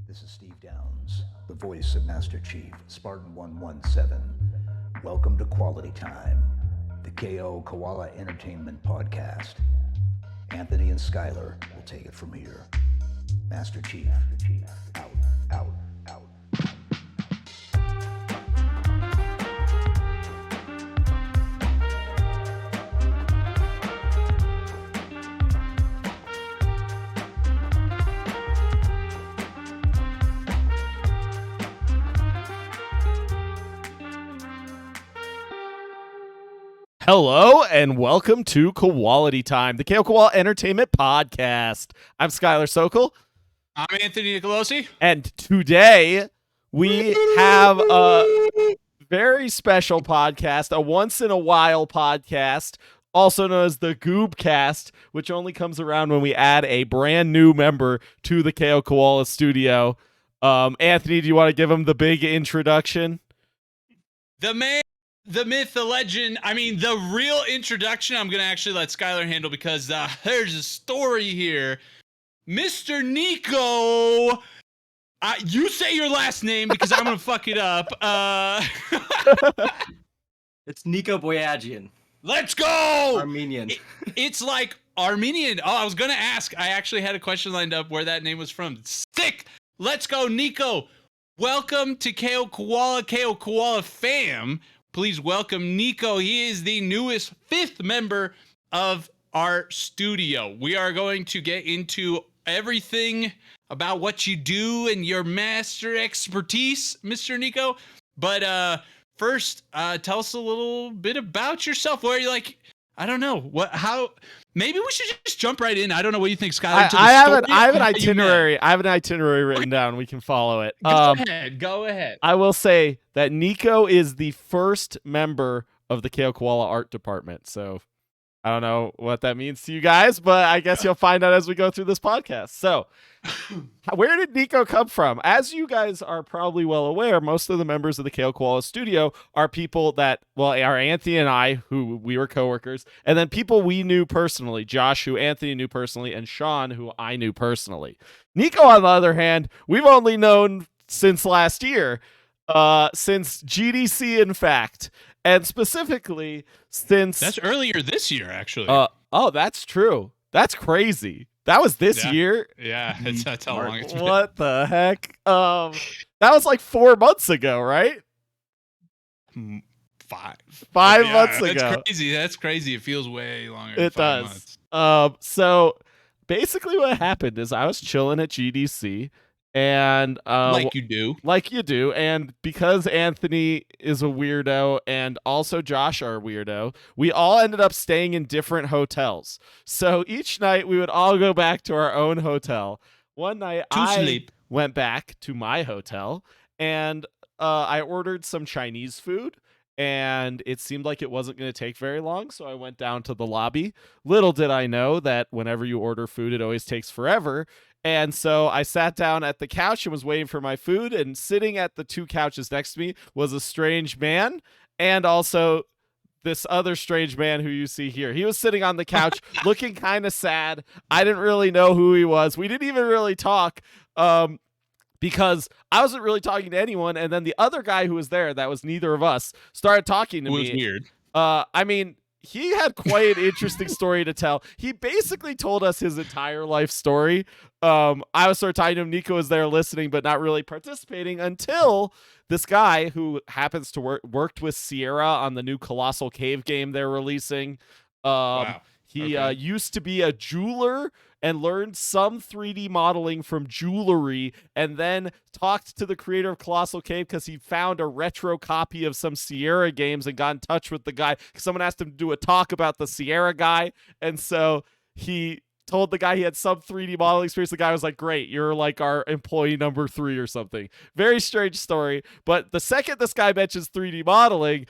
This is Steve Downs, the voice of Master Chief, Spartan 117. Welcome to Quality Time, the KO Koala Entertainment Podcast. Anthony and Skylar will take it from here. Master Chief, out, out, out. Hello and welcome to Quality Time, the KO Koala Entertainment Podcast. I'm Skylar Sokol. I'm Anthony Nicolosi. And today we have a very special podcast, a once-in-a-while podcast, also known as the GOOBCAST, which only comes around when we add a brand new member to the KO Koala studio. Anthony, do you want to give him the big introduction? The man, the myth, the legend, the real introduction I'm going to actually let Skylar handle because there's a story here. Mr. Nico, you say your last name because I'm going to fuck it up. It's NICO BOYADJIAN. Let's go! Armenian. It's like Armenian. Oh, I was going to ask. I actually had a question lined up where that name was from. Sick! Let's go, Nico. Welcome to KO Koala fam. Please welcome Nico. He is the newest 5th member of our studio. We are going to get into everything about what you do and your master expertise, Mr. Nico. But first, tell us a little bit about yourself. Where you like, I don't know, how. Maybe we should just jump right in. I don't know what you think, Skylar. I have an itinerary. I have an itinerary written down. We can follow it. Go ahead. I will say that Nico is the first member of the KO Koala art department. So I don't know what that means to you guys, but I guess you'll find out as we go through this podcast. So where did Nico come from? As you guys are probably well aware, most of the members of the KO Koala studio are people that, well, are Anthony and I, who we were coworkers, and then people we knew personally, Josh, who Anthony knew personally, and Sean, who I knew personally. Nico, on the other hand, we've only known since last year, since GDC, in fact, and specifically since... That's earlier this year, actually. Oh, that's true. That's crazy. That was this year. Yeah, that's how long it's been. What the heck? That was like 4 months ago, right? 5 months ago. That's crazy. That's crazy. It feels way longer. Than It 5 does. months. So basically, what happened is I was chilling at GDC, and Like you do. And because Anthony is a weirdo and also Josh are a weirdo, we all ended up staying in different hotels. So each night we would all go back to our own hotel. One night I went back to my hotel and I ordered some Chinese food, and it seemed like it wasn't going to take very long, so I went down to the lobby. Little did I know that whenever you order food, it always takes forever. And so I sat down at the couch and was waiting for my food, and sitting at the 2 couches next to me was a strange man, and also this other strange man who you see here. He was sitting on the couch looking kind of sad. I didn't really know who he was. We didn't even really talk because I wasn't really talking to anyone, and then the other guy who was there, that was neither of us, started talking to me. It was weird. He had quite an interesting story to tell. He basically told us his entire life story. I was sort of talking to him. Nico was there listening, but not really participating until this guy who happens to worked with Sierra on the new Colossal Cave game they're releasing. Wow. He Okay. used to be a jeweler and learned some 3D modeling from jewelry, and then talked to the creator of Colossal Cave because he found a retro copy of some Sierra games and got in touch with the guy. Someone asked him to do a talk about the Sierra guy, and so he told the guy he had some 3D modeling experience. The guy was like, great, you're like our employee number 3 or something. Very strange story, but the second this guy mentions 3D modeling,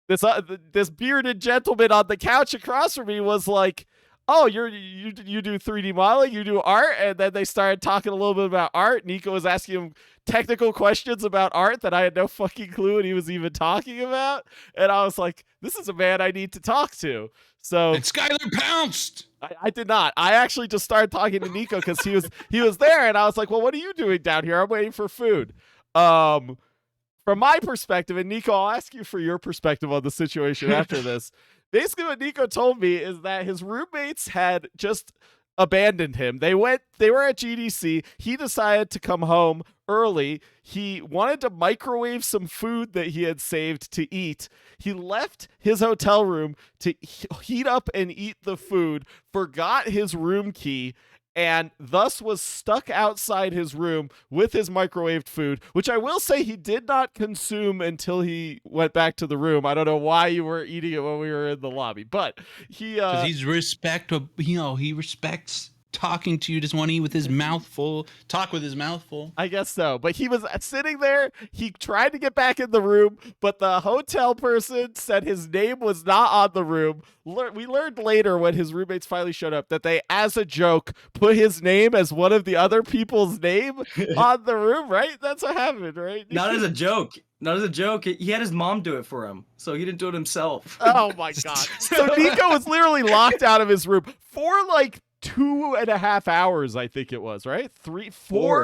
this bearded gentleman on the couch across from me was like, oh, you do 3D modeling, you do art, and then they started talking a little bit about art. Nico was asking him technical questions about art that I had no fucking clue what he was even talking about, and I was like, this is a man I need to talk to. So And Skylar pounced. I did not. I actually just started talking to Nico because he was there, and I was like, well, what are you doing down here? I'm waiting for food. From my perspective, and Nico, I'll ask you for your perspective on the situation after this. Basically, what Nico told me is that his roommates had just abandoned him. They were at GDC. He decided to come home early. He wanted to microwave some food that he had saved to eat. He left his hotel room to heat up and eat the food, forgot his room key, and thus was stuck outside his room with his microwaved food, which I will say he did not consume until he went back to the room. I don't know why you were eating it when we were in the lobby, but he Because he respects talking to you, doesn't want to eat with his mouth full, talk with his mouth full. I guess so. But he was sitting there. He tried to get back in the room, but the hotel person said his name was not on the room. We learned later when his roommates finally showed up that they, as a joke, put his name as one of the other people's name on the room, right? That's what happened, right? Not as a joke. Not as a joke. He had his mom do it for him, so he didn't do it himself. Oh my God. So Nico was literally locked out of his room for like 2.5 hours, I think it was, right? 4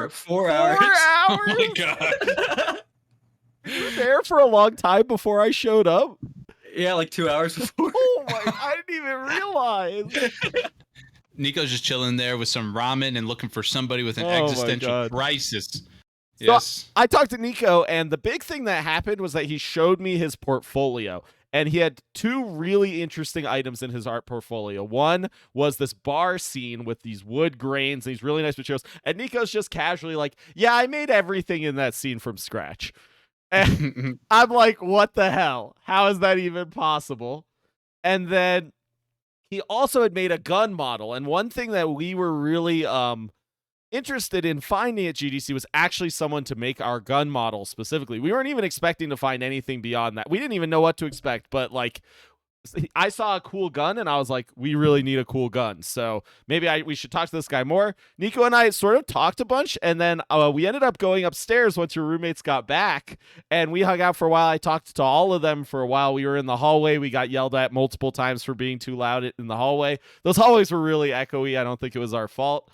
hours. Oh my God. You were there for a long time before I showed up. Yeah, like 2 hours before. Oh my! I didn't even realize. Nico's just chilling there with some ramen and looking for somebody with an Oh my existential God. crisis. Yes. I talked to Nico, and the big thing that happened was that he showed me his portfolio. And he had 2 really interesting items in his art portfolio. One was this bar scene with these wood grains and these really nice materials. And Nico's just casually like, yeah, I made everything in that scene from scratch. And I'm like, what the hell? How is that even possible? And then he also had made a gun model. And one thing that we were really interested in finding at GDC was actually someone to make our gun model specifically. We weren't even expecting to find anything beyond that. We didn't even know what to expect, but like I saw a cool gun and I was like, we really need a cool gun. So maybe we should talk to this guy more. Nico and I sort of talked a bunch, and then we ended up going upstairs once your roommates got back, and we hung out for a while. I talked to all of them for a while. We were in the hallway. We got yelled at multiple times for being too loud in the hallway. Those hallways were really echoey. I don't think it was our fault.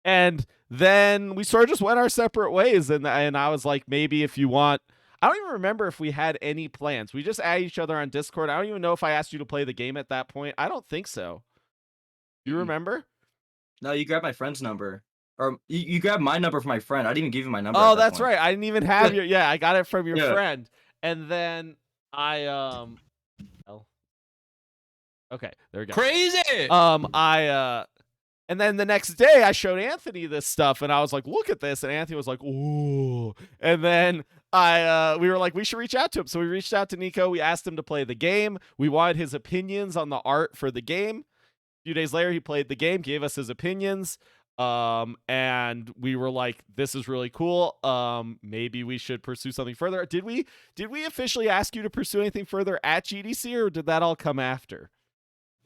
And then we sort of just went our separate ways, and I was like, maybe if you want, I don't even remember if we had any plans. We just added each other on Discord. I don't even know if I asked you to play the game at that point. I don't think so. You remember? No, you grabbed my friend's number. Or you grabbed my number from my friend. I didn't even give you my number. Oh, that's right. I didn't even have your, yeah, I got it from your Yeah. friend. And then okay, there we go. Crazy. And then the next day I showed Anthony this stuff and I was like, look at this. And Anthony was like, ooh. And then we were like, we should reach out to him. So we reached out to Nico. We asked him to play the game. We wanted his opinions on the art for the game. A few days later, he played the game, gave us his opinions. And we were like, this is really cool. Maybe we should pursue something further. Did we officially ask you to pursue anything further at GDC, or did that all come after?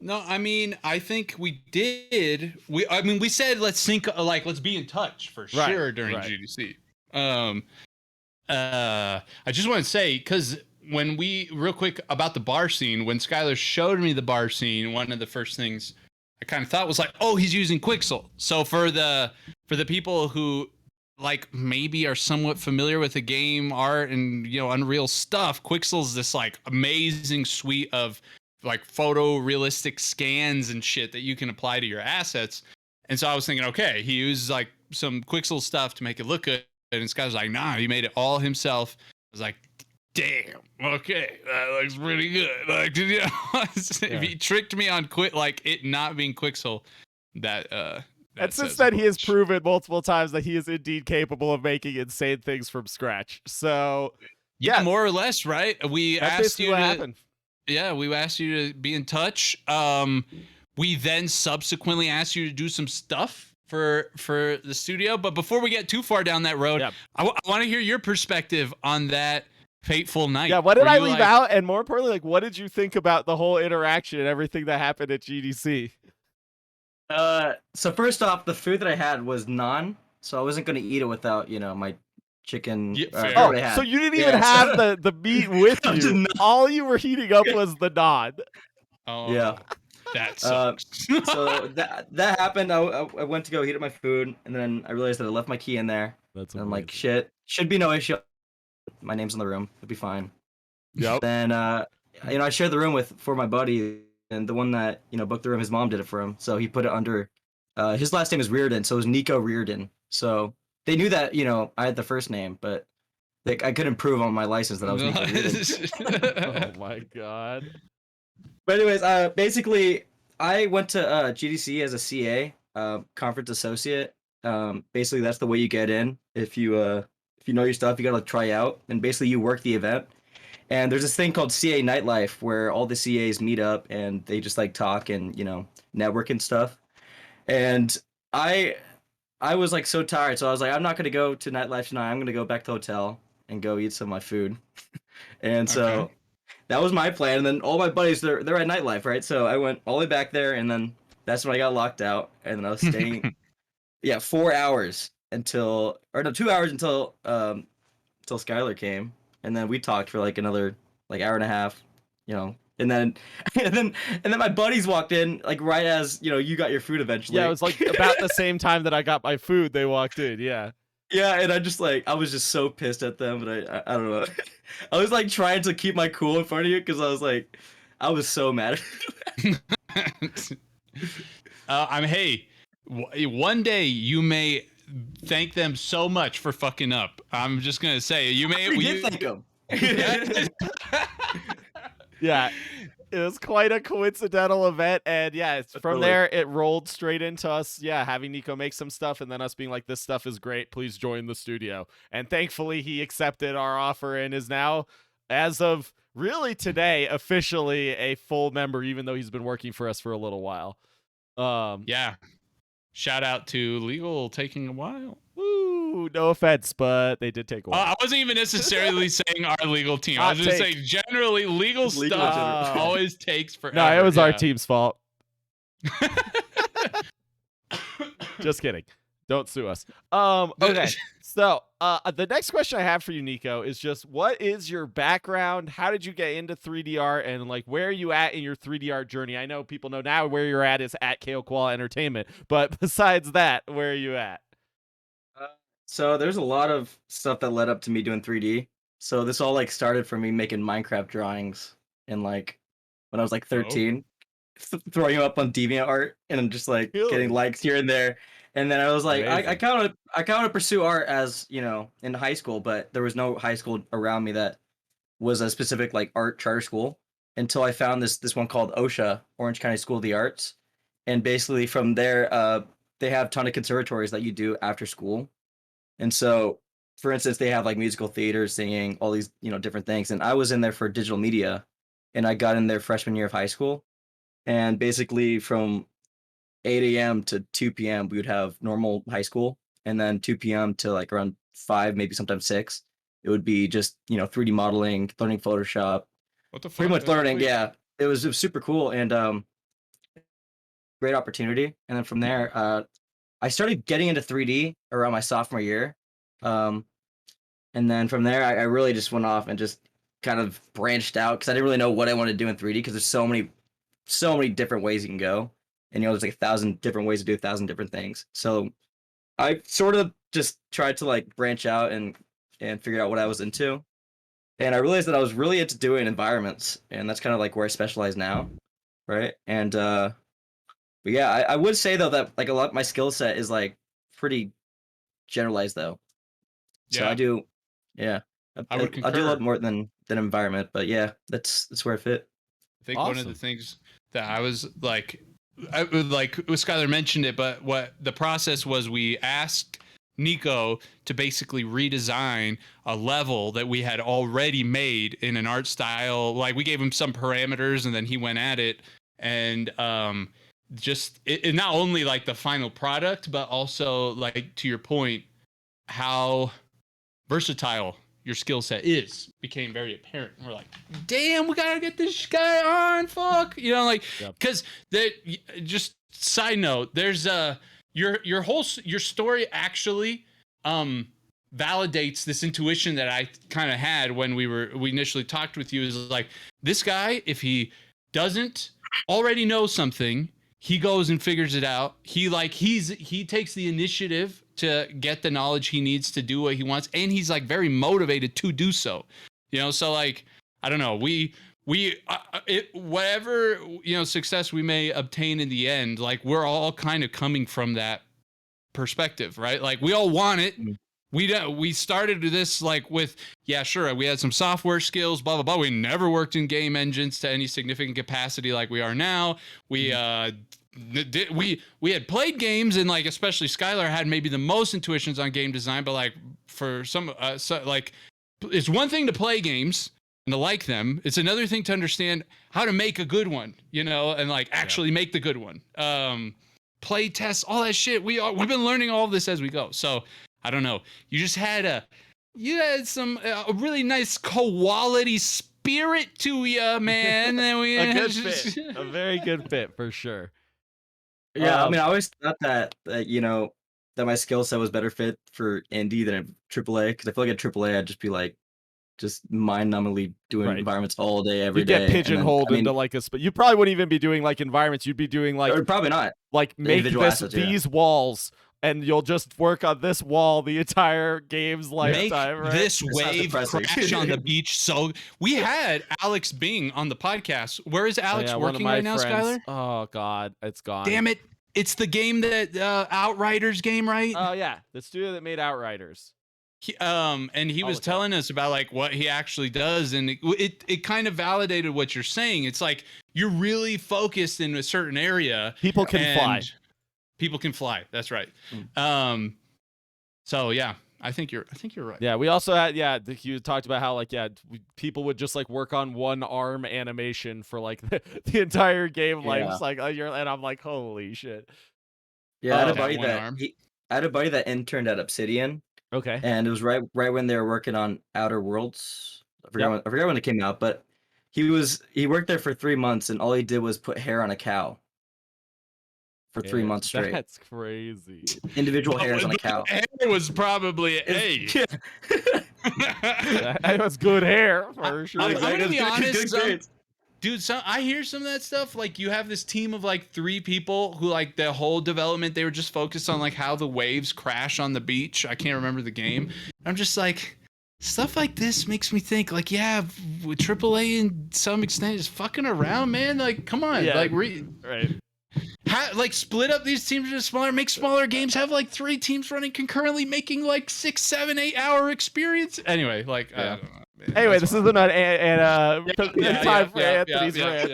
No, I mean, I think we did. We said let's be in touch for sure during GDC. I just want to say, because when real quick about the bar scene, when Skylar showed me the bar scene, one of the first things I kind of thought was like, oh, he's using Quixel. So for the people who like maybe are somewhat familiar with the game art and Unreal stuff, Quixel's this like amazing suite of like photorealistic scans and shit that you can apply to your assets. And so I was thinking, okay, he used like some Quixel stuff to make it look good. And this guy was like, nah, he made it all himself. I was like, damn, okay, that looks pretty good. Like, if he tricked me on it not being Quixel, that and since then, he has proven multiple times that he is indeed capable of making insane things from scratch. So yeah, more or less, right? We asked you what happened. Yeah, we asked you to be in touch. We then subsequently asked you to do some stuff for the studio. But before we get too far down that road, I want to hear your perspective on that fateful night. Yeah, what did Were I you leave like- out? And more importantly, like, what did you think about the whole interaction and everything that happened at GDC? So first off, the food that I had was naan, so I wasn't gonna eat it without, my chicken. Yeah, I fair. forgot Oh, what I had. so you didn't Yeah, even have so- the meat with I was you. just All you were heating up was the naan. Oh, Yeah. that Uh, sucks. So that happened. I went to go heat up my food, and then I realized that I left my key in there. That's And I'm like, shit, should be no issue. My name's in the room. It'll be fine. Yep. Then I shared the room for my buddy, and the one that booked the room, his mom did it for him, so he put it under. His last name is Reardon, so it was Nico Reardon. So they knew that I had the first name, but I couldn't prove on my license that I was Nico Reardon. Oh my god. But anyways, basically, I went to GDC as a CA, conference associate. Basically, that's the way you get in. If you know your stuff, you gotta try out, and basically you work the event. And there's this thing called CA Nightlife where all the CAs meet up and they just like talk and network and stuff. And I was like so tired, so I was like, I'm not gonna go to Nightlife tonight. I'm gonna go back to the hotel and go eat some of my food. And so. Okay. That was my plan, and then all my buddies they're at Nightlife, right? So I went all the way back there, and then that's when I got locked out, and then I was staying, 4 hours until, or no, 2 hours until Skylar came, and then we talked for like another hour and a half, and then and then my buddies walked in like right as you got your food eventually. Yeah, it was like about the same time that I got my food. They walked in. Yeah. Yeah, and I was just so pissed at them, but I don't know. I was like trying to keep my cool in front of you because I was so mad. Hey, one day you may thank them so much for fucking up. I'm just gonna say you may. We did thank them. Yeah. It was quite a coincidental event, and yeah, from Totally. there it rolled straight into us, having Nico make some stuff, and then us being like, "This stuff is great. Please join the studio." And thankfully, he accepted our offer and is now, as of really today, officially a full member, even though he's been working for us for a little while. Yeah. Shout out to legal taking a while. Woo! No offense, but they did take a while. I wasn't even necessarily saying our legal team. I Hot was just take. saying generally legal Legal in stuff general. always takes forever. No, it was our yeah. team's fault. Just kidding. Don't sue us. Okay. So, the next question I have for you, Nico, is just what is your background? How did you get into 3D art, and like where are you at in your 3D art journey? I know people know now where you're at is at Koala Entertainment, but besides that, where are you at? So there's a lot of stuff that led up to me doing 3D. So this all started from me making Minecraft drawings and when I was 13, throwing them up on DeviantArt and just Really? getting likes here and there. And then I was like, I Amazing. kind of pursue art as in high school, but there was no high school around me that was a specific art charter school until I found this one called OSHA, Orange County School of the Arts, and basically from there, they have a ton of conservatories that you do after school, and so for instance, they have musical theater, singing, all these different things, and I was in there for digital media, and I got in there freshman year of high school, and basically from 8 a.m. to 2 p.m. we would have normal high school, and then 2 p.m. to around 5, maybe sometimes 6. It would be just 3D modeling, learning Photoshop, What the fuck? pretty much That's learning. sweet. Yeah, it was super cool and great opportunity. And then from there, I started getting into 3D around my sophomore year, and then from there, I really just went off and just kind of branched out because I didn't really know what I wanted to do in 3D because there's so many different ways you can go. And there's 1,000 different ways to do 1,000 different things. So I sort of just tried to branch out and figure out what I was into. And I realized that I was really into doing environments, and that's kind of where I specialize now, right? And but yeah, I would say though that a lot of my skill set is pretty generalized though. So Yeah. I do, yeah. I would I do a lot concur. more than environment, but yeah, that's where I fit. I think one of the things that I was with Skylar mentioned it, but what the process was, we asked Nico to basically redesign a level that we had already made in an art style. We gave him some parameters and then he went at it, and just it not only the final product, but also to your point, how versatile your skill set became very apparent. And we're like, damn, we gotta get this guy on. Fuck, you know, like, because just side note, there's your story actually validates this intuition that I kind of had when we initially talked with you. Is like, this guy, if he doesn't already know something, he goes and figures it out. He takes the initiative to get the knowledge he needs to do what he wants, and he's like very motivated to do so. You know, so like, I don't know, whatever, you know, success we may obtain in the end, like, we're all kind of coming from that perspective, right? Like, we all want it. We started this like with, yeah, sure, we had some software skills, blah blah blah. We never worked in game engines to any significant capacity like we are now. We had played games, and like, especially Skylar had maybe the most intuitions on game design, but like, for some like, it's one thing to play games and to like them. It's another thing to understand how to make a good one, you know, and like actually make the good one. Play tests, all that shit. We've been learning all of this as we go. So I don't know. You had some really nice quality spirit to you, man. And a good fit, a very good fit for sure. Yeah, I mean, I always thought that you know, that my skill set was better fit for indie than a AAA, because I feel like at AAA I'd just be like, just mind-numbingly doing environments all day, every day. You get pigeonholed into like but you probably wouldn't even be doing like environments. You'd be doing like, or probably not, like, make these walls, and you'll just work on this wall the entire game's lifetime. Make this wave crash on the beach. So we had Alex Bing on the podcast. Where is Alex working right now, Skylar? Oh God, it's gone. Damn it! It's the game that Outriders game, right? Oh yeah, the studio that made Outriders. And he was telling us about like what he actually does, and it kind of validated what you're saying. It's like, you're really focused in a certain area. People can fly. People can fly. That's right. So yeah, I think you're right. Yeah, we also had you talked about how like people would just like work on one arm animation for like the entire game life. It's like, and I'm like, holy shit. Yeah, I had a buddy that interned at Obsidian. Okay. And it was right when they were working on Outer Worlds. I forgot when it came out, but he worked there for 3 months, and all he did was put hair on a cow for 3 months straight. That's crazy. Individual hairs on a cow. Hair was probably it was good hair for sure. I'm gonna be honest, dude, I hear some of that stuff. Like, you have this team of like 3 people who, like, the whole development, they were just focused on like how the waves crash on the beach. I can't remember the game. I'm just like, stuff like this makes me think like, yeah, with AAA in some extent is fucking around, man. Like, come on, like, right. Like, split up these teams into smaller, make smaller games, have like 3 teams running concurrently, making like 6, 7, 8 hour experience. Anyway, like, I don't know. Anyway, this is not time for Anthony's rants.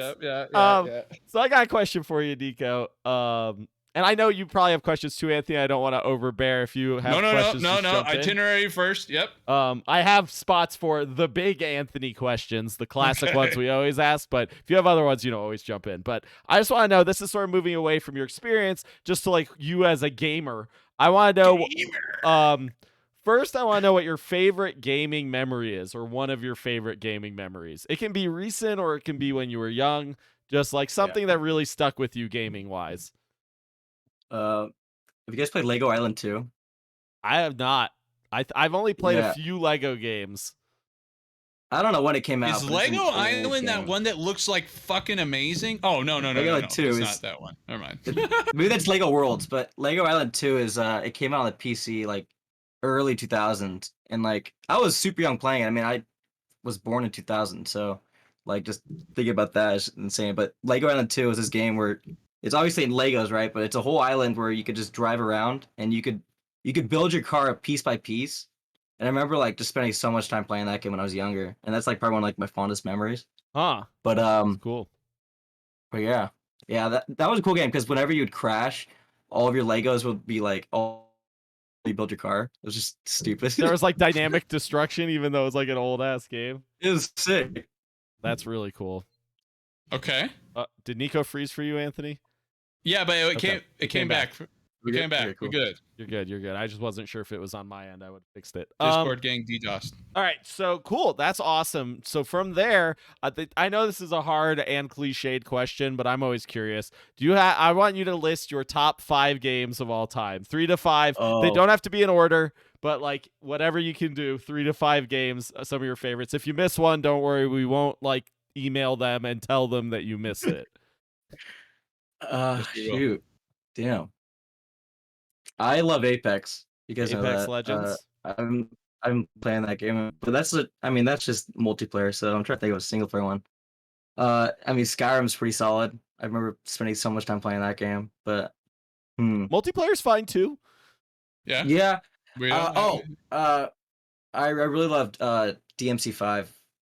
So I got a question for you, Nico. And I know you probably have questions too, Anthony. I don't want to overbear if you have questions. No. Itinerary first. Yep. I have spots for the big Anthony questions, the classic ones we always ask. But if you have other ones, always jump in. But I just want to know, this is sort of moving away from your experience, just to like you as a gamer. I want to know. First, I want to know what your favorite gaming memory is, or one of your favorite gaming memories. It can be recent, or it can be when you were young. Just like something that really stuck with you gaming-wise. Have you guys played Lego Island 2? I have not. I've only played a few Lego games. I don't know when it came out. Is Lego Island that one that looks like fucking amazing? Oh, no. Lego Island 2 is not that one. Never mind. Maybe that's Lego Worlds, but Lego Island 2 is it came out on the PC like early 2000s, and like I was super young playing it. I mean, I was born in 2000, so like just thinking about that is insane. But Lego Island 2 is this game where it's obviously in Legos, right? But it's a whole island where you could just drive around, and you could build your car piece by piece. And I remember like just spending so much time playing that game when I was younger, and that's like probably one of like my fondest memories. But cool. But yeah, that was a cool game, because whenever you'd crash, all of your Legos would be like you build your car. It was just stupid. There was like dynamic destruction, even though it was like an old ass game. It was sick. That's really cool. Okay. Did Nico freeze for you, Anthony? Yeah, but it came back. We came back. Okay, cool. We're good. You're good. You're good. I just wasn't sure if it was on my end. I would have fixed it. Discord gang DDoS. All right, so cool. That's awesome. So from there, I know this is a hard and cliched question, but I'm always curious. Do you have? I want you to list your top 5 games of all time, 3 to 5. They Oh. don't have to be in order, but like whatever you can do. 3 to 5 games, some of your favorites. If you miss one, don't worry. We won't like email them and tell them that you miss it. Yes, we will. Shoot. Damn. I love Apex. You guys know Apex that. Legends. I'm playing that game, but that's just multiplayer. So I'm trying to think of a single player one. I mean Skyrim's pretty solid. I remember spending so much time playing that game, but Multiplayer's fine too. Yeah. yeah. We don't have- I really loved DMC5.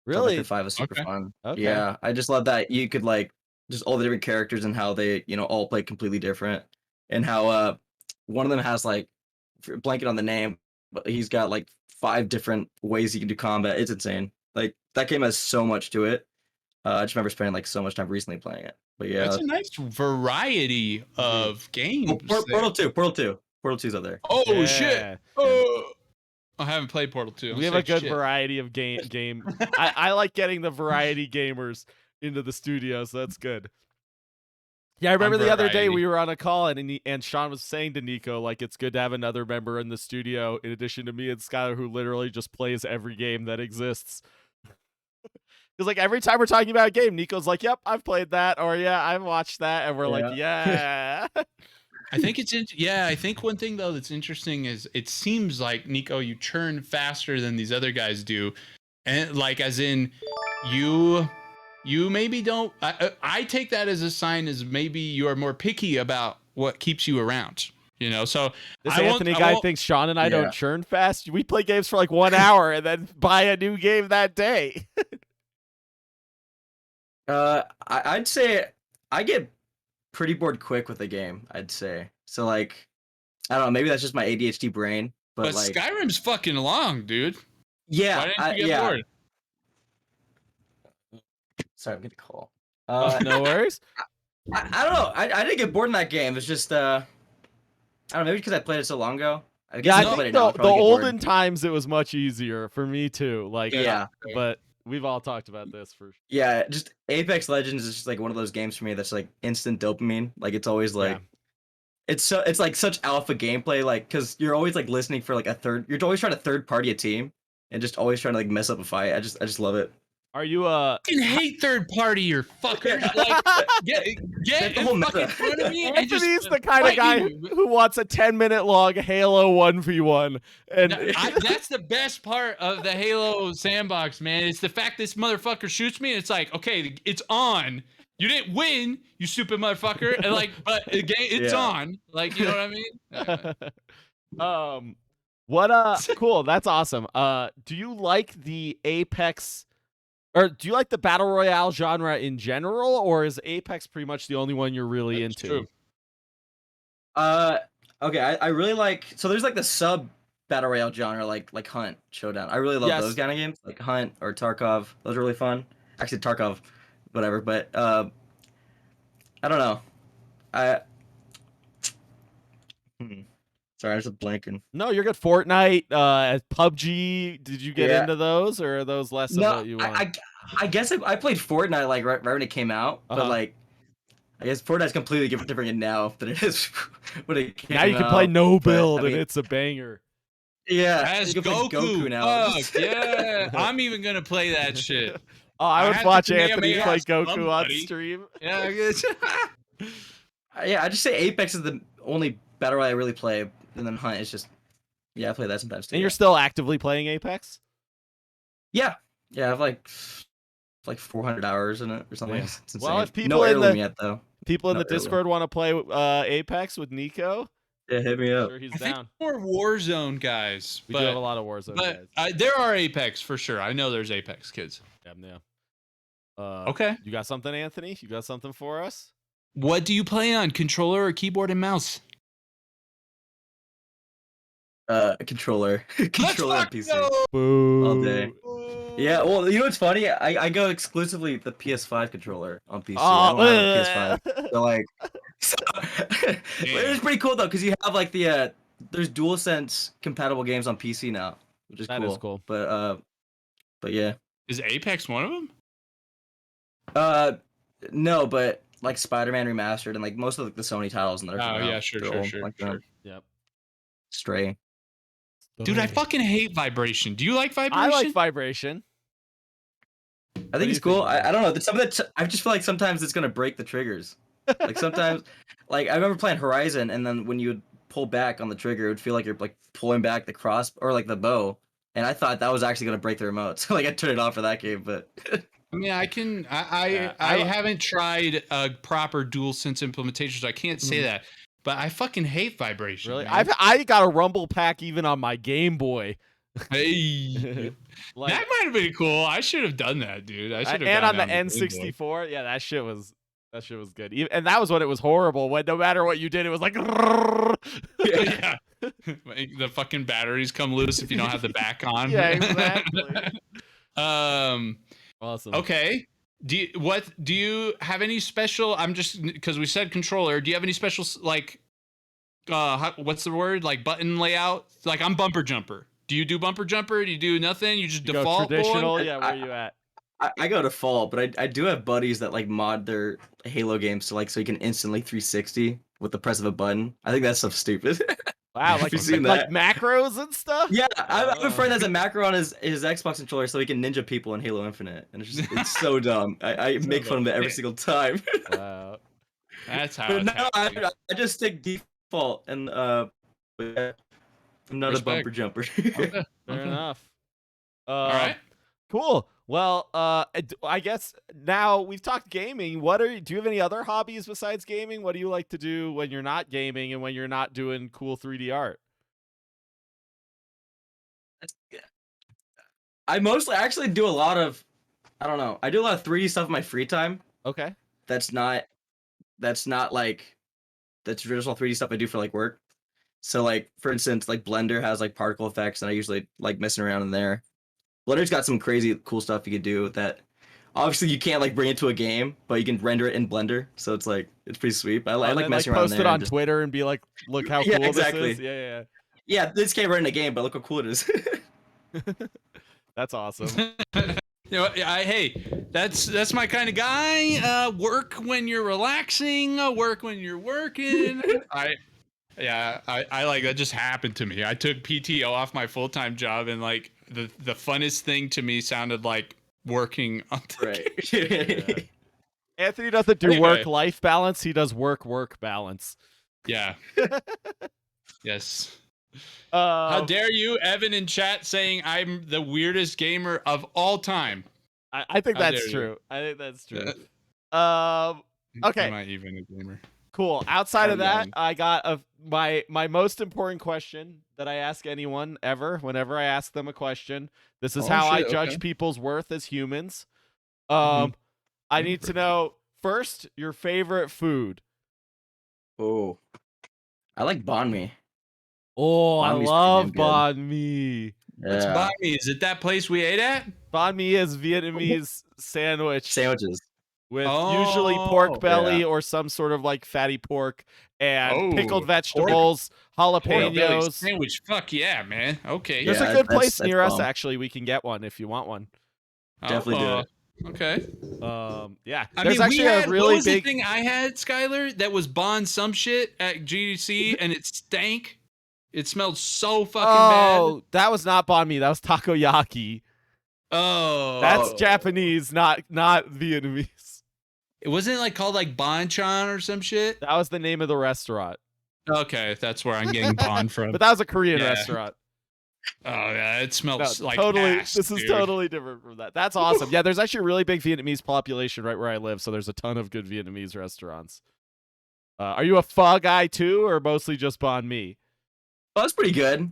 Really? Trouble 5 was super Okay. fun. Okay. Yeah, I just love that you could like just all the different characters and how they all play completely different, and how one of them has like blanket on the name, but he's got like 5 different ways he can do combat. It's insane. Like that game has so much to it. I just remember spending like so much time recently playing it. But yeah, That's a nice variety of games. Portal 2, Portal 2's up there. Oh Yeah. shit! Oh, I haven't played Portal 2. We have a good shit. variety of game. I like getting the variety gamers into the studio, so that's good. Yeah, I remember the other day variety. we were on a call and Sean was saying to Nico like it's good to have another member in the studio in addition to me and Skylar who literally just plays every game that exists. Because like every time we're talking about a game, Nico's like, "Yep, I've played that," or "Yeah, I've watched that," and we're like, "Yeah." I think I think one thing though that's interesting is it seems like Nico, you churn faster than these other guys do, and like as in you maybe don't. I take that as a sign as maybe you are more picky about what keeps you around. You know, so This I won't- Anthony I guy won't- thinks Sean and I Yeah. don't churn fast. We play games for like 1 hour and then buy a new game that day. I'd say I get pretty bored quick with a game. I'd say so. Like, I don't know. Maybe that's just my ADHD brain. But like, Skyrim's fucking long, dude. yeah, Why didn't you get bored? Sorry, I'm getting a call. No worries. I don't know. I didn't get bored in that game. It's just I don't know. Maybe because I played it so long ago. I guess Yeah, if I played think it now, the I'd probably get bored. olden times it was much easier for me too. Like, Yeah. but we've all talked about this for sure. Yeah, just Apex Legends is just like one of those games for me that's like instant dopamine. Like it's always like it's like such alpha gameplay, like because you're always like listening for like you're always trying to third party a team and just always trying to like mess up a fight. I just love it. Are you I fucking hate third party, you fuckers. Like, get the whole in fucking meta. front of me and just Anthony's the kind of fight guy me. who wants a 10-minute long Halo 1v1 and That's the best part of the Halo sandbox, man. It's the fact this motherfucker shoots me and it's like, okay, it's on. You didn't win, you stupid motherfucker. And like, but again, it's Yeah. on. Like, you know what I mean? Cool, that's awesome. Do you like the Apex or do you like the battle royale genre in general, or is Apex pretty much the only one you're really That's into? true. Okay, I really like. So there's like the sub battle royale genre, like Hunt Showdown. I really love Yes. those kind of games, like Hunt or Tarkov. Those are really fun. Actually, Tarkov, whatever. But I don't know. Sorry, I was just blanking. No, you're good. Fortnite, PUBG. Did you get Yeah. into those, or are those less of No, what you want? I guess I played Fortnite like right when it came out, but Uh-huh. like I guess Fortnite's completely different now than it is when it came out. Now you can play no but, build, I mean, and it's a banger. yeah, As you can play Goku. now. Fuck, yeah. I'm even gonna play that shit. Oh, I I would had to watch Kamehameha Anthony play Goku on somebody. stream. Yeah, I guess. Yeah, I just say Apex is the only battle royale I really play, and then Hunt is just I play that sometimes too. And you're still actively playing Apex? yeah, I have like 400 hours in it or something. Yeah. It's insane. Well, if people no in heirloom the- yet though. People in the Not really. Discord want to play Apex with Nico? Yeah, hit me up. Sure, he's I think down. more Warzone guys, We do have a lot of Warzone but guys. there are Apex for sure. I know there's Apex kids. Yeah. Okay. You got something, Anthony? You got something for us? What do you play on, controller or keyboard and mouse? Controller. Let's Controller on fucking PC. go. Boo. All day. Yeah, well, you know what's funny? I go exclusively the PS5 controller on PC. I don't have a PS5. So like, so, but it's pretty cool though, because you have like the there's DualSense compatible games on PC now, which is That cool. is cool. But yeah. Is Apex one of them? No, but like Spider-Man Remastered and like most of like, the Sony titles and Oh yeah, sure. Yep. Stray. Dude, I fucking hate vibration. Do you like vibration? I like vibration. I think it's cool. I don't know. Some of the I just feel like sometimes it's gonna break the triggers. Like sometimes, like I remember playing Horizon, and then when you would pull back on the trigger, it would feel like you're like pulling back the cross or like the bow, and I thought that was actually gonna break the remote. So like I turned it off for that game, but. I mean, I haven't tried a proper DualSense implementation, so I can't say that. But I fucking hate vibration. Really, man. I got a rumble pack even on my Game Boy. Hey, Like, that might have been cool. I should have done that, dude. I should have. and on the gotten Game Boy. N64, yeah, that shit was good. And that was when it was horrible. When no matter what you did, it was like. Yeah. The fucking batteries come loose if you don't have the back on. Yeah, exactly. Awesome. Okay. Do you have any special? I'm just because we said controller. Do you have any special like, what's the word? Like button layout? Like I'm bumper jumper. Do you do bumper jumper? Do you do nothing? You just You default go traditional. boy? Yeah, where are you at? I go default, but I do have buddies that like mod their Halo games to like so you can instantly 360 with the press of a button. I think that's so stupid. Wow, like you seen like that? macros and stuff. Yeah, I have a friend that's a macro on his Xbox controller so he can ninja people in Halo Infinite, and it's so dumb. I make fun of it every single time. Wow. That's how. But It's no, happening. I just stick default, and I'm not Respect. a bumper jumper. Okay. Fair enough. All right. Cool. Well, I guess now we've talked gaming. Do you have any other hobbies besides gaming? What do you like to do when you're not gaming and when you're not doing cool 3D art? I mostly actually do a lot of, I don't know. I do a lot of 3D stuff in my free time. Okay. That's not like the traditional 3D stuff I do for like work. So like for instance, like Blender has like particle effects, and I usually like messing around in there. Blender's got some crazy cool stuff you could do that obviously you can't like bring it to a game, but you can render it in Blender. So it's like it's pretty sweet. I like messing around post there. it on Twitter and be like, look how Yeah, cool exactly. this is. Yeah. Yeah, this can't run in a game, but look how cool it is. That's awesome. You know, hey, that's my kind of guy. Work when you're relaxing. Work when you're working. I like that. Just happened to me. I took PTO off my full-time job, and like the funnest thing to me sounded like working on the game. Right. Anthony doesn't do Anyway. work-life balance. He does work balance. Yeah. Yes. How dare you, Evan in chat, saying I'm the weirdest gamer of all time. I think How that's dare true. I think that's true. Am Okay. I even a gamer? Cool. Outside of that, Young. I got my most important question that I ask anyone ever whenever I ask them a question. This is Oh, how I shit, judge okay. people's worth as humans. Mhm. I need to know first your favorite food. Oh, I like banh mi. Oh, I Banh mi's love pretty damn banh mi. What's Yeah. banh mi? Is it that place we ate at? Banh mi is Vietnamese sandwich Sandwiches. with usually pork Oh, belly or some sort of like fatty pork and pickled Oh, vegetables, Pork belly jalapenos. sandwich. Fuck yeah, man. Okay. There's Yeah, a good that's- place that's near us bomb. actually. We can get one if you want one. Definitely do it. Okay. Yeah. I There's mean, actually we had, a what really was big. the thing I had, Skylar, that was Bond some shit at GDC, and it stank. It smelled so fucking Oh, that was not banh mi. That was takoyaki. bad. Oh, That's Japanese, not Vietnamese. It wasn't like called like Bonchon or some shit. That was the name of the restaurant. Okay, that's where I'm getting Bond from. But that was a Korean Yeah. restaurant. Oh yeah, it No, smells like totally. ass, This is dude. totally different from that. That's awesome. Yeah, there's actually a really big Vietnamese population right where I live, so there's a ton of good Vietnamese restaurants. Are you a pho guy too, or mostly just banh mi? Well, that's pretty good.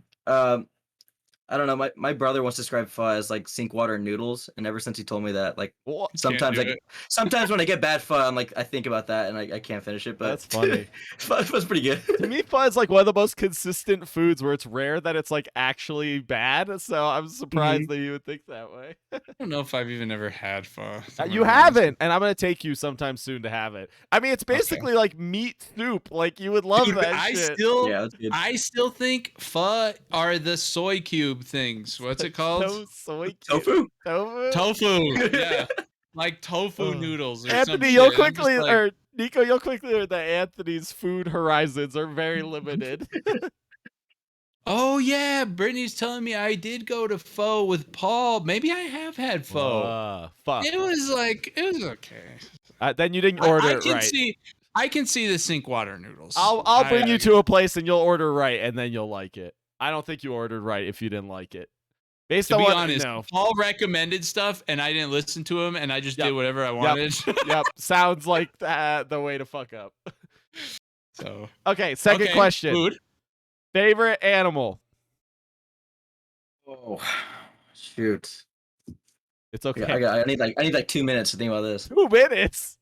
I don't know. My brother once described pho as like sink water noodles, and ever since he told me that, like What? sometimes do it. sometimes when I get bad pho, I'm like I think about that and I can't finish it. But That's funny. Pho's pretty good. To me, pho is like one of the most consistent foods where it's rare that it's like actually bad. So I'm surprised that you would think that way. I don't know if I've even ever had pho. You haven't, and I'm gonna take you sometime soon to have it. I mean, it's basically like meat soup. Like you would love Dude, that I shit. still, Yeah, that's good. I still think pho are the soy cube things. What's it called? Soy Tofu. Tofu. Tofu. Yeah, like tofu noodles. Or some Anthony, shit. you'll I'm just quickly, like, or Nico, you'll quickly learn that Anthony's food horizons are very limited. oh yeah, Brittany's telling me I did go to pho with Paul. Maybe I have had pho. Fuck. It was okay. Then you didn't I order it can right. see, I can see the sink water noodles. I'll bring you to a place and you'll order right, and then you'll like it. I don't think you ordered right if you didn't like it. Based To on be what, honest, no. Paul recommended stuff, and I didn't listen to him, and I just did whatever I wanted. Yep, sounds like the way to fuck up. So Okay, second question. Food. Favorite animal? Oh, shoot. It's okay. I need like 2 minutes to think about this. 2 minutes.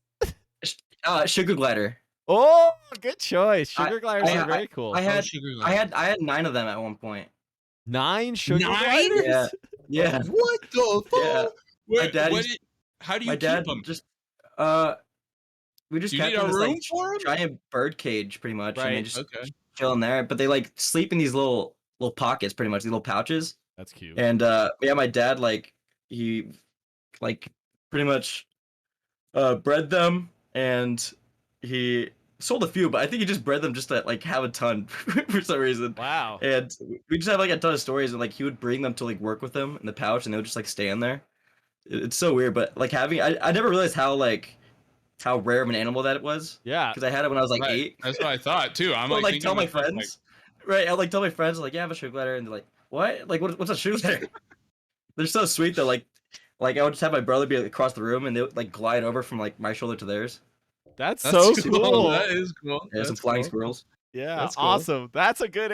Sugar glider. Oh, good choice. Sugar gliders are very cool. I had sugar I had 9 of them at one point. 9 sugar 9? gliders? Yeah. Yeah. What the fuck? Yeah. My dad how do you My keep dad them? just we just Do you kept need them a in this room like for 'em? giant bird cage pretty much, and they Right, just Okay. chill in there. But they like sleep in these little pockets, pretty much these little pouches. That's cute. And yeah, my dad he like pretty much bred them, and he sold a few, but I think he just bred them just to like have a ton for some reason. Wow. And we just have like a ton of stories, and like he would bring them to like work with him in the pouch, and they would just like stay in there. It's so weird, but like having I never realized how rare of an animal that it was. Yeah. Because I had it when I was like Right. 8. That's what I thought too. I'm So like, like thinking tell my to myself, friends, right? I like tell my friends like, yeah, I have a sugar glider, and they're like, what? Like what's a sugar glider? They're so sweet though. Like I would just have my brother be like, across the room, and they would like glide over from like my shoulder to theirs. That's That's so cool. cool. That is cool. Yeah, some That's flying cool. squirrels. Yeah, That's cool. awesome. That's a good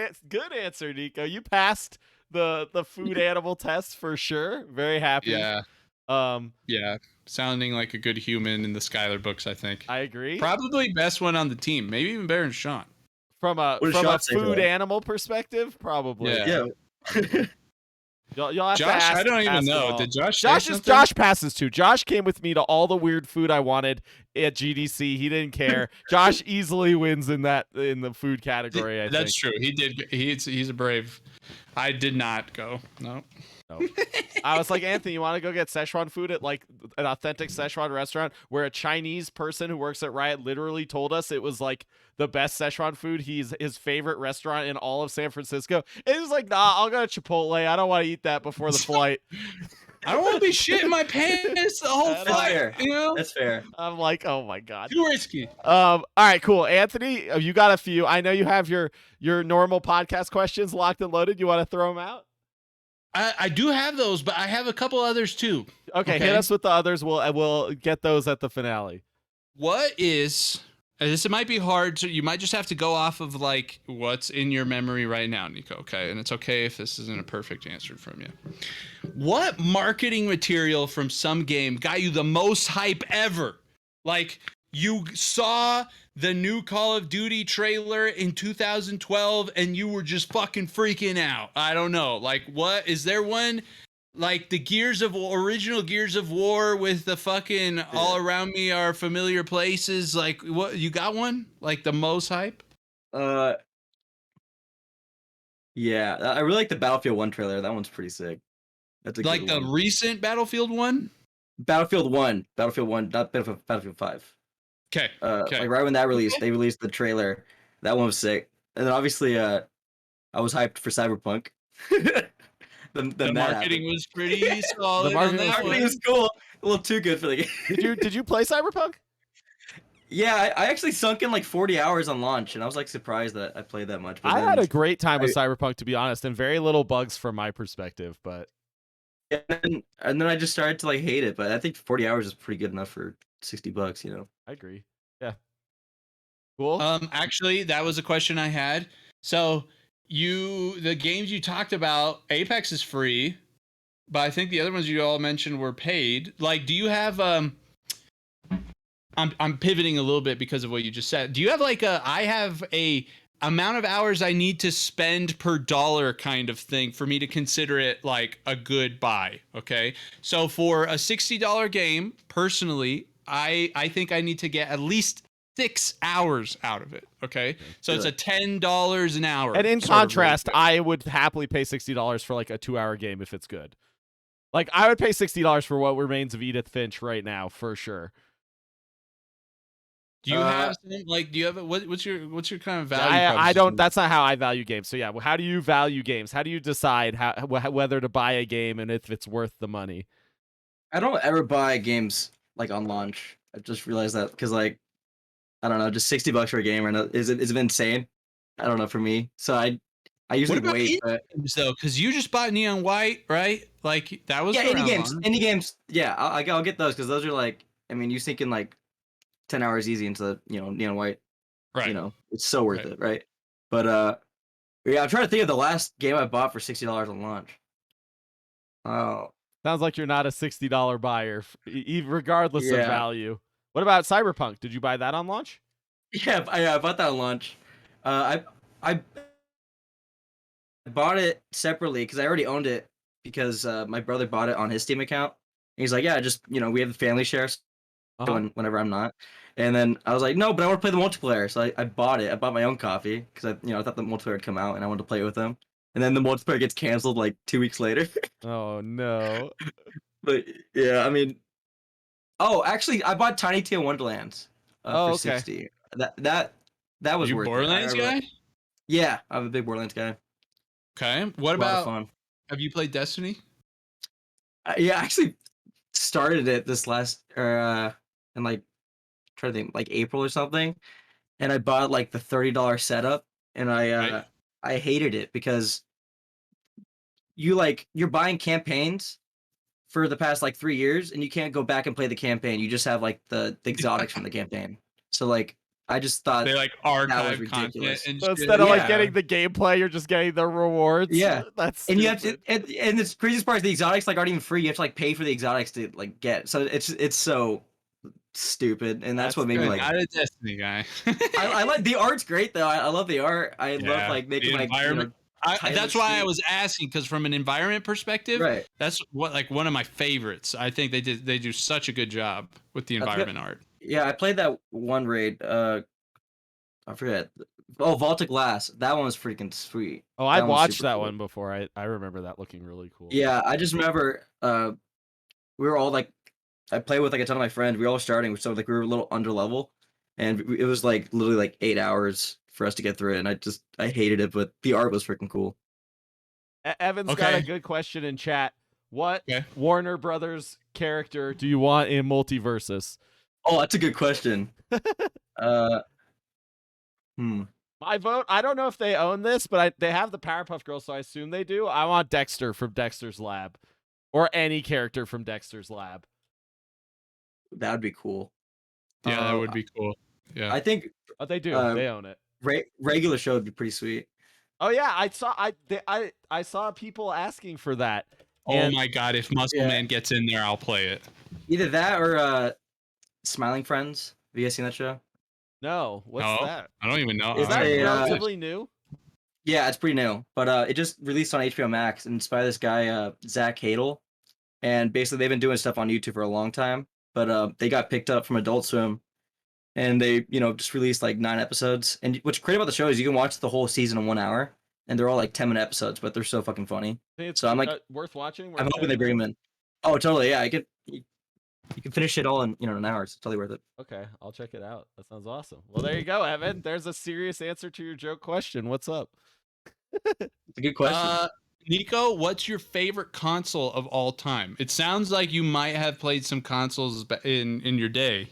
answer, Nico. You passed the food animal test for sure. Very happy. Yeah. Um, Yeah. Sounding like a good human in the Skylar books, I think. I agree. Probably best one on the team. Maybe even better than Sean. From a What did Sean say for food that? animal perspective, probably. Yeah. Yeah. You'll have to Josh, ask, I don't even ask them know. all. Did Josh say something? Josh passes too. Josh came with me to all the weird food I wanted at GDC. He didn't care. Josh easily wins in the food category. I That's think. true. He did. He's a brave. I did not go. No. I was like, Anthony, you want to go get Szechuan food at like an authentic Szechuan restaurant where a Chinese person who works at Riot literally told us it was like the best Szechuan food. His favorite restaurant in all of San Francisco. And he was like, nah, I'll go to Chipotle. I don't want to eat that before the flight. I don't want to be shitting my pants the whole That's flight. fair. You know, That's fair. I'm like, oh my God. too risky. All right, cool. Anthony, you got a few. I know you have your normal podcast questions locked and loaded. You want to throw them out? I do have those, but I have a couple others too. Okay, hit us with the others. We'll get those at the finale. What is this? It might be hard to. You might just have to go off of like what's in your memory right now, Nico. Okay, and it's okay if this isn't a perfect answer from you. What marketing material from some game got you the most hype ever? Like you saw the new Call of Duty trailer in 2012 and you were just fucking freaking out. I don't know. Like what is there one? Like the original Gears of War with the fucking all around me are familiar places. Like what you got one? Like the most hype? Yeah, I really like the Battlefield 1 trailer. That one's pretty sick. That's a Like good the one. recent Battlefield one? Battlefield 1, not Battlefield 5. Okay. Okay. Like right when that released, they released the trailer. That one was sick. And then obviously, I was hyped for Cyberpunk. The marketing was pretty solid. The marketing on that Marketing one. was cool. A little too good for the game. Did you play Cyberpunk? Yeah, I actually sunk in like 40 hours on launch, and I was like surprised that I played that much. But I then, had a great time with Cyberpunk, to be honest, and very little bugs from my perspective. But and then I just started to like hate it. But I think 40 hours is pretty good enough for $60, you know. I agree. Yeah. Cool. Actually, that was a question I had. So the games you talked about, Apex is free, but I think the other ones you all mentioned were paid. Like, do you have I'm pivoting a little bit because of what you just said. Do you have like I have a amount of hours I need to spend per dollar kind of thing for me to consider it like a good buy, okay? So for a $60 game, personally, I think I need to get at least 6 hours out of it, okay? So it's a $10 an hour. And in sort of contrast, ratio. I would happily pay $60 for like a 2-hour game if it's good. Like I would pay $60 for what remains of Edith Finch right now for sure. Do you have something like? Do you have what's your kind of value? I don't. proposition? That's not how I value games. So yeah, well, how do you value games? How do you decide whether to buy a game and if it's worth the money? I don't ever buy games like on launch. I just realized that because like I don't know, just $60 for a game right now is it insane. I don't know for me. So I What usually about wait. indie But games though? Because you just bought Neon White, right? Like that was yeah, around long. indie games. Yeah, I'll get those because those are like I mean you sinking like 10 hours easy into Neon White. Right. It's so worth Right. it, right? But yeah, I'm trying to think of the last game I bought for $60 on launch. Oh, Sounds like you're not a $60 buyer, regardless of yeah, value. What about Cyberpunk? Did you buy that on launch? yeah, I bought that on launch. I bought it separately because I already owned it because my brother bought it on his Steam account. And he's like, yeah, just we have the family share, so whenever I'm not. And then I was like, no, but I want to play the multiplayer, so I bought it. I bought my own copy because I thought the multiplayer would come out and I wanted to play it with him. And then the multiplayer gets canceled like 2 weeks later. Oh no. But yeah, I mean, oh, actually, I bought Tiny Tina Wonderlands Oh, for okay. 60. That was You worth Borderlands it. guy? Yeah, I'm a big Borderlands guy. Okay. What A lot of about? fun. Have you played Destiny? Yeah, I actually started it this last in like trying to think like April or something, and I bought like the $30 setup, and Right. I hated it because you're buying campaigns for the past like 3 years, and you can't go back and play the campaign. You just have like the exotics from the campaign. So like I just thought They like that was archive content ridiculous. and So shit. instead of like Yeah. getting the gameplay, you're just getting the rewards. Yeah. That's And you have stupid. to, and the craziest part is the exotics like aren't even free. You have to like pay for the exotics to like get. So it's so stupid, and that's what made me Good. like. Not a Destiny guy. I like the art's great though. I love the art. I love Yeah, like making the like environment. tile That's look why I sweet. was asking because from an environment perspective, Right. that's what like one of my favorites. I think they do such a good job with the I think environment art. yeah, I played that one raid. I forget. Oh, Vault of Glass. That one was freaking sweet. Oh, I That one was watched super that cool. one before. I remember that looking really cool. Yeah, I just remember we were all like I played with like a ton of my friends. We were all starting, so like we were a little under level, and it was like literally like 8 hours for us to get through it. And I hated it, but the art was freaking cool. Evan's got a Okay. good question in chat. What Okay. Warner Brothers character do you want in Multiversus? Oh, that's a good question. uh, hmm. My vote, I don't know if they own this, but they have the Powerpuff Girls, so I assume they do. I want Dexter from Dexter's Lab. Or any character from Dexter's Lab. That would be cool. Yeah, that would be cool. Yeah. I think Oh, they do. They own it. regular show would be pretty sweet. Oh yeah, I saw people asking for that. Oh And my god, if Muscle Yeah. Man gets in there, I'll play it. Either that or Smiling Friends. Have you guys seen that show? no, what's No, that? I don't even know. Is that a, relatively new? Yeah, it's pretty new, but it just released on HBO Max, and it's by this guy Zach Hadel, and basically they've been doing stuff on YouTube for a long time, but they got picked up from Adult Swim, and they just released like 9 episodes. And what's great about the show is you can watch the whole season in 1 hour, and they're all like 10-minute episodes, but they're so fucking funny. Think it's So I'm like, worth watching. I'm hoping they bring him in. Oh, totally, yeah. You can finish it all in an hour. It's totally worth it. Okay, I'll check it out. That sounds awesome. Well, there you go, Evan. There's a serious answer to your joke question. What's up? It's a good question. Nico, what's your favorite console of all time? It sounds like you might have played some consoles in your day.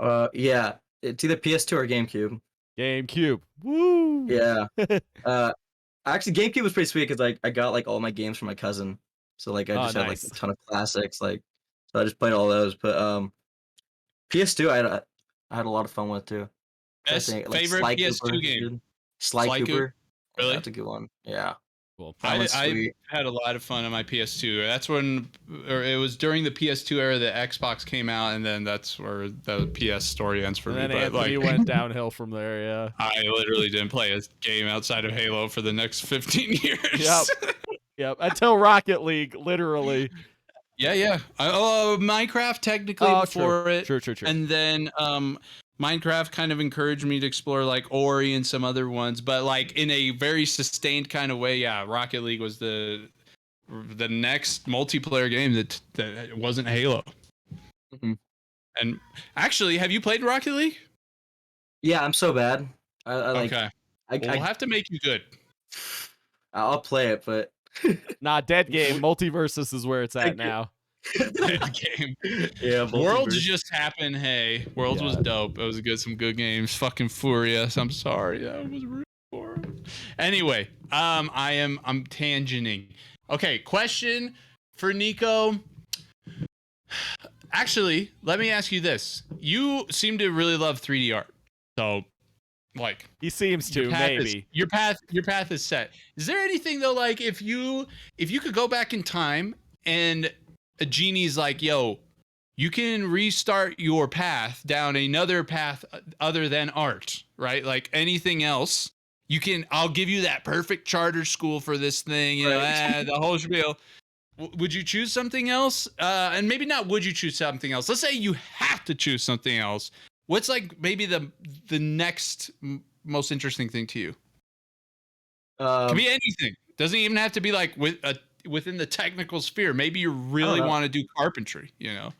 Yeah, it's either PS2 or GameCube. GameCube. Woo! Yeah. Actually, GameCube was pretty sweet because I got like all my games from my cousin, so like I Oh, just had like nice. a ton of classics, like so I just played all those. But PS2, I had a lot of fun with too. I Best think like favorite Sly PS2 Cooper, game? dude. Sly Sly Cooper. Really? That's a good one. Yeah. Cool. That one's I sweet. had a lot of fun on my PS2. That's when, or it was during the PS2 era that Xbox came out, and then that's where the PS story ends for And me. then But Anthony like, went downhill from there. Yeah. I literally didn't play a game outside of Halo for the next 15 years. Yep. Yep. Until Rocket League, literally. Yeah. Minecraft technically Oh, before it. True. And then Minecraft kind of encouraged me to explore like Ori and some other ones, but like in a very sustained kind of way. Yeah, Rocket League was the next multiplayer game that wasn't Halo. Mhm. And actually, have you played Rocket League? Yeah, I'm so bad. I like. Okay, we'll have to make you good. I'll play it, but Nah, dead game. Multiversus is where it's at now. Good game. yeah, Worlds multiverse. just happened. Hey, Worlds was Yeah. dope. It was some good games. Fucking Furious. I'm sorry. I was rooting for him. Anyway, I'm tangenting. Okay, question for Nico. Actually, let me ask you this. You seem to really love 3D art. So, like, He seems to, maybe. your path is set. Is there anything though, like if you could go back in time and a genie's like, yo, you can restart your path down another path other than art, right? Like anything else, I'll give you that perfect charter school for this thing, you know, the whole spiel. Would you choose something else? And maybe not would you choose something else? Let's say you have to choose something else. What's like maybe the next most interesting thing to you? Could be anything. Doesn't even have to be like within the technical sphere. Maybe you really want to do carpentry, you know?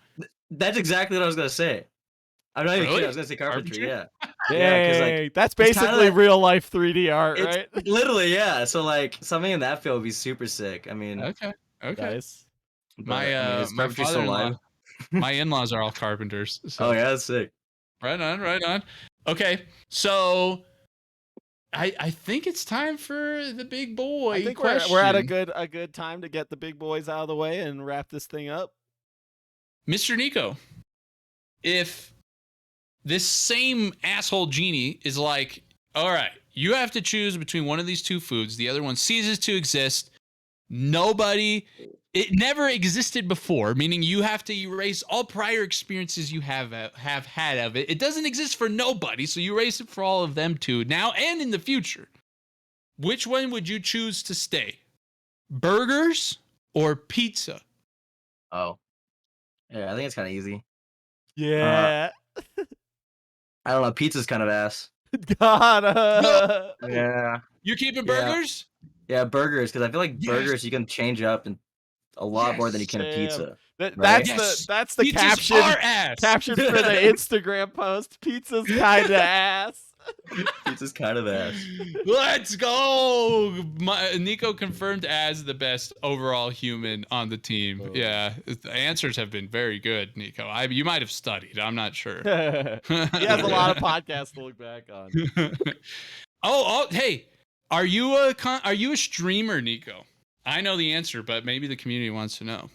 That's exactly what I was gonna say. I'm not even Really? kidding. I was gonna say carpentry. Yeah. Yay. Like, that's it's kinda basically like- real life 3D art, right? It's literally, yeah. So like something in that field would be super sick. I mean, Okay. Nice. but, I mean, is carpentry still alive? my in-laws are all carpenters. So. Oh yeah, that's sick. Right on. Okay, so I think it's time for the big boy I think question. we're at a good time to get the big boys out of the way and wrap this thing up. Mr. Nico, if this same asshole genie is like, all right, you have to choose between one of these two foods. The other one ceases to exist. It never existed before, meaning you have to erase all prior experiences you have had of it. It doesn't exist for nobody, so you erase it for all of them too, now and in the future. Which one would you choose to stay? Burgers or pizza? Oh, yeah. I think it's kind of easy. Yeah. I don't know. Pizza's kind of ass. Gotta. Yeah. You're keeping Yeah. burgers? Yeah, burgers, because I feel like Yes. burgers you can change up and a lot more than you can a Damn. pizza. That's Right? that's the Pizzas caption are ass. caption for the Instagram post. Pizza's kinda ass. Pizza's kind of ass. Let's go. Nico confirmed as the best overall human on the team. Oh. Yeah, the answers have been very good, Nico. You might have studied. I'm not sure. He has a lot of podcasts to look back on. Hey, are you a streamer, Nico? I know the answer, but maybe the community wants to know.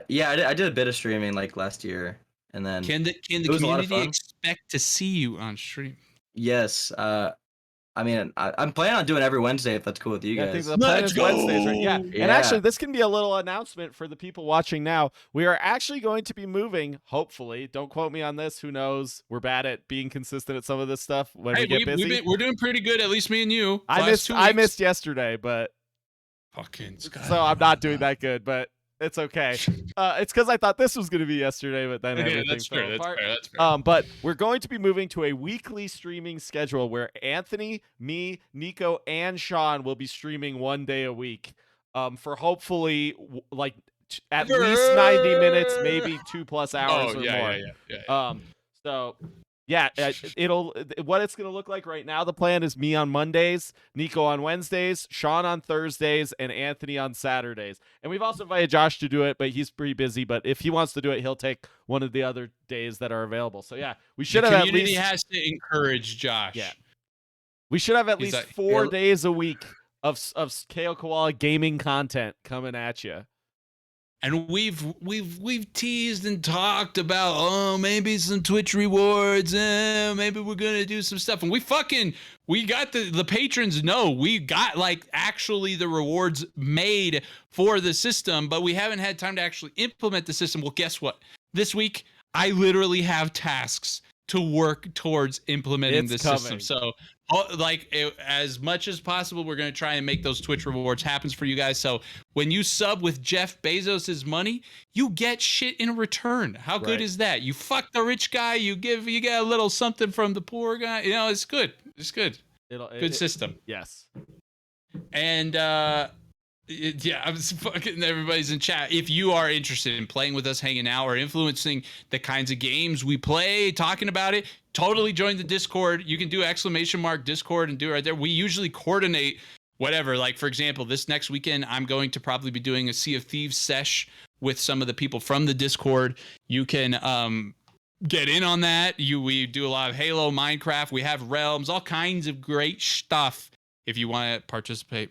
Yeah, I did a bit of streaming like last year, and then Can the was a lot of community fun. expect to see you on stream? yes, I mean I'm planning on doing every Wednesday if that's cool with you Yeah, I think guys. the plan Let's is Wednesdays, right? Yeah. go! And Yeah. actually, this can be a little announcement for the people watching now. We are actually going to be moving, hopefully. Don't quote me on this. Who knows? We're bad at being consistent at some of this stuff when Hey, we get busy. we're doing pretty good, at least me and you. I Last missed yesterday, but Fucking Scott. so I'm not doing that good, but it's okay. It's because I thought this was going to be yesterday, but then Okay, everything that's fell fair. apart. That's fair. But we're going to be moving to a weekly streaming schedule where Anthony, me, Nico, and Sean will be streaming 1 day a week. For hopefully like at least 90 minutes, maybe 2+ hours or more. Yeah. So yeah, what it's gonna look like right now. The plan is me on Mondays, Nico on Wednesdays, Sean on Thursdays, and Anthony on Saturdays. And we've also invited Josh to do it, but he's pretty busy. But if he wants to do it, he'll take one of the other days that are available. So yeah, we should have the at community least has to encourage Josh. Yeah. we should have at He's least like, 4 yeah. days a week of KO Koala gaming content coming at you. And we've teased and talked about, oh, maybe some Twitch rewards, maybe we're gonna do some stuff, and we got the patrons know we got like actually the rewards made for the system, but we haven't had time to actually implement the system. Well, guess what? This week I literally have tasks to work towards implementing this system. So as much as possible, we're going to try and make those Twitch rewards happen for you guys. So when you sub with Jeff Bezos's money, you get shit in return. How good is that? You fuck the rich guy, you get a little something from the poor guy. You know, it's good. It's good. Good system. Yes. And yeah, I'm just fucking everybody's in chat. If you are interested in playing with us, hanging out, or influencing the kinds of games we play, talking about it, totally join the Discord. You can do !Discord and do it right there. We usually coordinate whatever. Like, for example, this next weekend, I'm going to probably be doing a Sea of Thieves sesh with some of the people from the Discord. You can get in on that. We do a lot of Halo, Minecraft. We have Realms, all kinds of great stuff if you want to participate.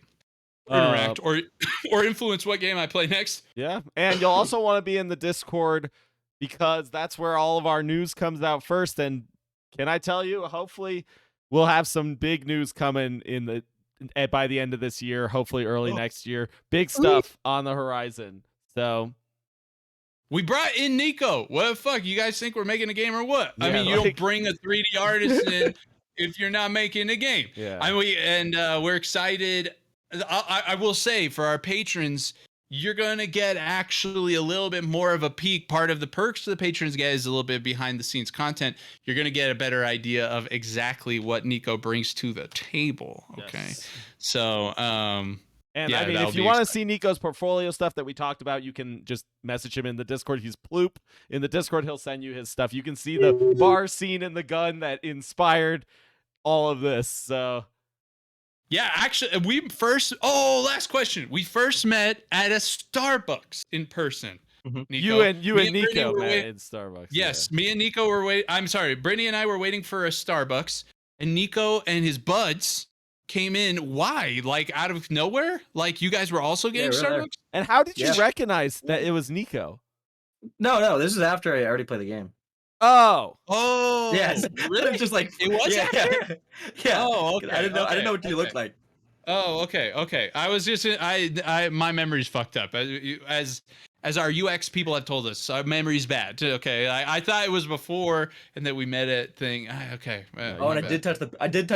Interact or influence what game I play next. Yeah, and you'll also want to be in the Discord because that's where all of our news comes out first. And can I tell you, hopefully we'll have some big news coming by the end of this year, hopefully early next year. Big stuff on the horizon. So we brought in NICO. What the fuck? You guys think we're making a game or what? Yeah, I mean, you don't bring a 3D artist in if you're not making a game. Yeah. We're excited. I will say, for our patrons, you're going to get actually a little bit more of a peek. Part of the perks to the patrons get is a little bit behind the scenes content. You're going to get a better idea of exactly what NICO brings to the table. Okay. Yes. So, and yeah, I mean, if you want to see NICO's portfolio stuff that we talked about, you can just message him in the Discord. He's Ploop. In the Discord, he'll send you his stuff. You can see the bar scene in the gun that inspired all of this. So yeah, actually, last question. We first met at a Starbucks in person. Mm-hmm. You and NICO met in Starbucks. Yes, yeah. Me and NICO were waiting. I'm sorry, Brittany and I were waiting for a Starbucks, and NICO and his buds came in. Why? Like, out of nowhere? Like, you guys were also getting Starbucks? There. And how did you recognize that it was NICO? No, this is after I already played the game. Oh, yes, really? Just like it was after? Yeah. Oh, okay. I didn't know what you looked like. Oh, okay. I was just my memory's fucked up. As our UX people have told us, our memory's bad. Okay, I thought it was before, and that we met at thing. Okay. And I did touch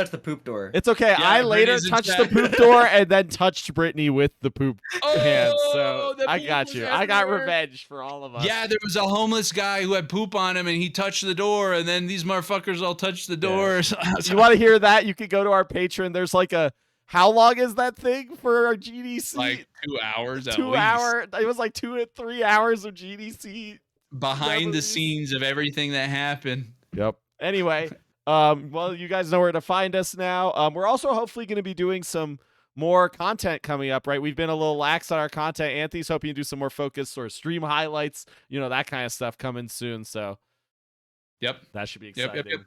the poop door. It's okay. Yeah, I later touched the poop door and then touched Brittany with the poop hand. So I got you. I got revenge for all of us. Yeah, there was a homeless guy who had poop on him, and he touched the door, and then these motherfuckers all touched the door. Yeah. You want to hear that? You could go to our Patreon. There's like a. How long is that thing for our GDC? Like 2 hours. 2 hours. It was like 2 or 3 hours of GDC behind the scenes of everything that happened. Yep. Anyway, well, you guys know where to find us now. We're also hopefully going to be doing some more content coming up, right? We've been a little lax on our content. Anthony's hoping to do some more focus or stream highlights, that kind of stuff coming soon. So, yep, that should be exciting. Yep.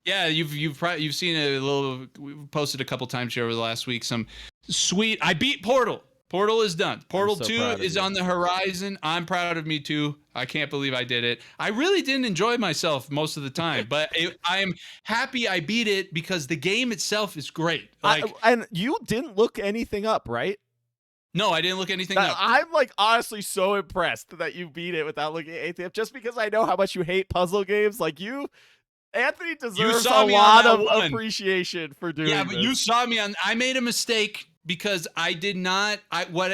Yeah, you've seen a little. We've posted a couple times here over the last week. Some sweet. I beat Portal. Portal is done. Portal 2 is on the horizon. I'm proud of me too. I can't believe I did it. I really didn't enjoy myself most of the time, but I'm happy I beat it because the game itself is great. And you didn't look anything up, right? No, I didn't look anything up. I'm like honestly so impressed that you beat it without looking at anything up, just because I know how much you hate puzzle games. Like you. Anthony deserves a lot of appreciation for doing this. Yeah, but you saw me I made a mistake because I did not.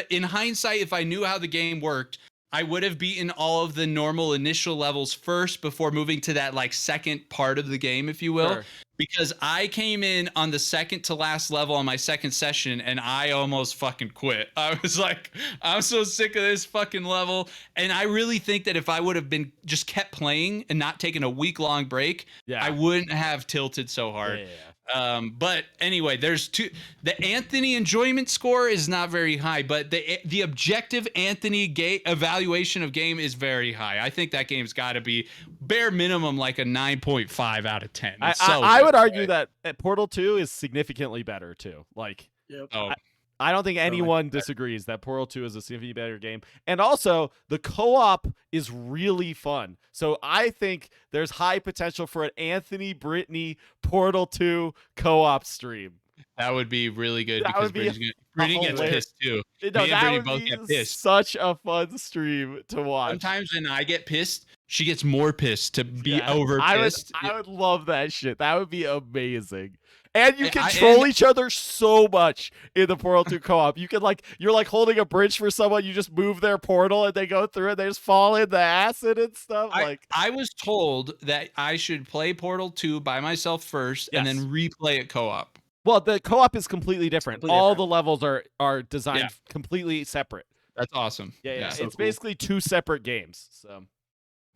In hindsight, if I knew how the game worked, I would have beaten all of the normal initial levels first before moving to that like second part of the game, if you will. Sure. Because I came in on the second to last level on my second session and I almost fucking quit. I was like, I'm so sick of this fucking level. And I really think that if I would have been just kept playing and not taken a week-long break, I wouldn't have tilted so hard. Yeah. But anyway, there's two. The Anthony enjoyment score is not very high, but the objective Anthony evaluation of game is very high. I think that game's got to be bare minimum like a 9.5 out of 10. I would argue that Portal 2 is significantly better too. Like, I don't think anyone disagrees that Portal 2 is a significantly better game. And also, the co-op is really fun. So I think there's high potential for an Anthony Brittany Portal 2 co-op stream. That would be really good That because would be Brittany gets hilarious. pissed too. No, Me and that Brittany would both be get pissed. such a fun stream to watch. Sometimes when I get pissed, she gets more pissed to be over pissed. I would love that shit. That would be amazing. And you And control each other so much in the Portal 2 co-op. You can you're like holding a bridge for someone, you just move their portal and they go through and they just fall in the acid and stuff. I was told that I should play Portal 2 by myself first and then replay it co-op. Well, the co-op is completely different. All the levels are designed completely separate. That's awesome. Yeah. So it's cool. basically 2 separate games. So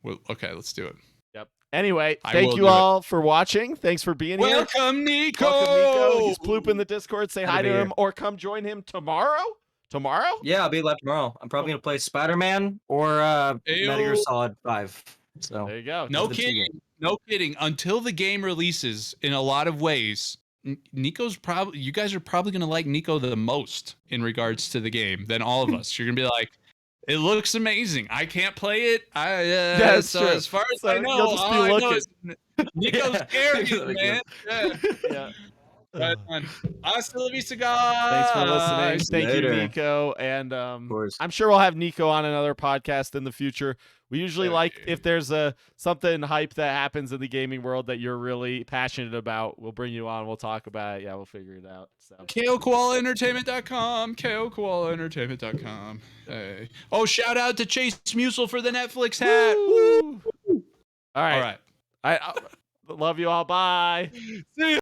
Well, okay, let's do it. Yep. Anyway, I thank will you do all for watching. Thanks for being here. Welcome, Nico. Welcome, Nico. He's Ploop in the Discord. Say hi to here. him or come join him tomorrow. Tomorrow? Yeah, I'll be live tomorrow. I'm probably gonna play Spider-Man or Metal Gear Solid 5. So There you go. No kidding. No kidding. Until the game releases, in a lot of ways, you guys are probably going to like Nico the most in regards to the game than all of us. You're going to be like, it looks amazing. I can't play it. That's so true. as far as I know, you'll just be all I know looking. is Nico's scary, man. Yeah. Hasta la vista, guys. Thanks for listening. Thank you, Later. Nico. And course. I'm sure we'll have Nico on another podcast in the future. We usually if there's something hype that happens in the gaming world that you're really passionate about, we'll bring you on. We'll talk about it. Yeah, we'll figure it out. So KOKoalaEntertainment.com. KOKoalaEntertainment.com. Hey. Oh, shout out to Chase Musel for the Netflix hat. Woo! All right. All right. I love you all. Bye. See ya.